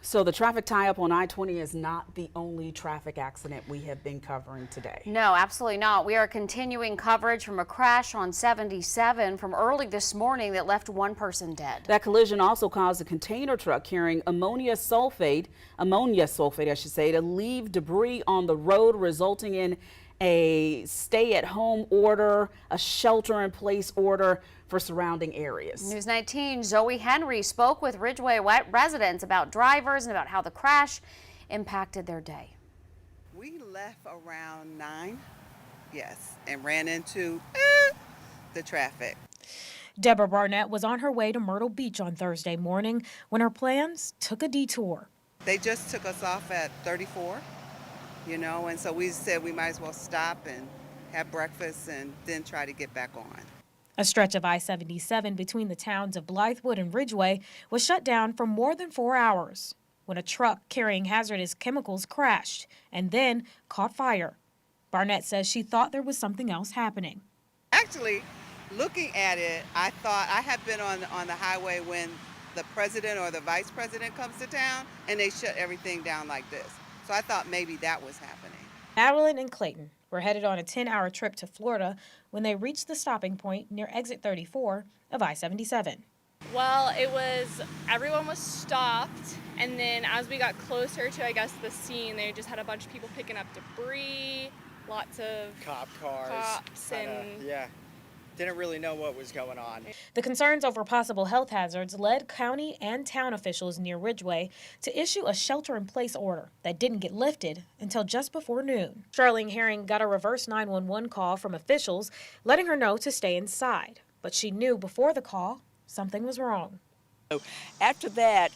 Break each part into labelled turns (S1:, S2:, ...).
S1: So the traffic tie-up on I-20 is not the only traffic accident we have been covering today.
S2: No, absolutely not. We are continuing coverage from a crash on 77 from early this morning that left one person dead.
S1: That collision also caused a container truck carrying ammonia sulfate, I should say, to leave debris on the road, resulting in a stay-at-home order, a shelter-in-place order for surrounding areas.
S2: News 19 Zoe Henry spoke with Ridgeway residents about drivers and about how the crash impacted their day.
S3: We left around 9, yes, and ran into the traffic.
S4: Deborah Barnett was on her way to Myrtle Beach on Thursday morning when her plans took a detour.
S3: They just took us off at 34. And so we said we might as well stop and have breakfast and then try to get back on.
S4: A stretch of I-77 between the towns of Blythewood and Ridgeway was shut down for more than 4 hours when a truck carrying hazardous chemicals crashed and then caught fire. Barnett says she thought there was something else happening.
S3: Actually, looking at it, I thought I had been on the highway when the president or the vice president comes to town and they shut everything down like this. So I thought maybe that was happening. Madeline
S4: and Clayton were headed on a 10-hour trip to Florida when they reached the stopping point near exit 34 of I-77.
S5: Well, everyone was stopped, and then as we got closer to, I guess, the scene, they just had a bunch of people picking up debris, lots of cops, and
S6: yeah. Didn't really know what was going on.
S4: The concerns over possible health hazards led county and town officials near Ridgeway to issue a shelter-in-place order that didn't get lifted until just before noon. Charlene Herring got a reverse 911 call from officials letting her know to stay inside, but she knew before the call something was wrong.
S7: So after that,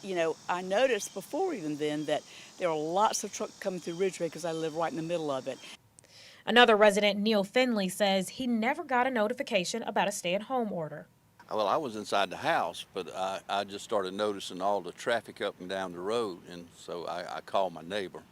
S7: I noticed before even then that there were lots of trucks coming through Ridgeway because I live right in the middle of it.
S4: Another resident, Neil Finley, says he never got a notification about a stay-at-home order.
S8: Well, I was inside the house, but I just started noticing all the traffic up and down the road, and so I called my neighbor,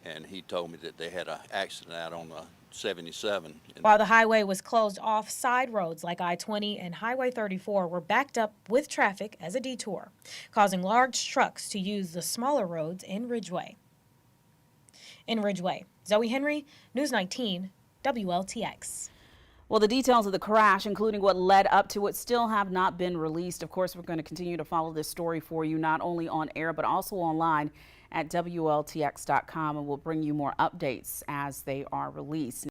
S8: and he told me that they had an accident out on 77.
S4: While the highway was closed off, side roads like I-20 and Highway 34 were backed up with traffic as a detour, causing large trucks to use the smaller roads in Ridgeway. Zoe Henry, News 19, WLTX.
S1: Well, the details of the crash, including what led up to it, still have not been released. Of course, we're going to continue to follow this story for you, not only on air, but also online at WLTX.com, and we'll bring you more updates as they are released.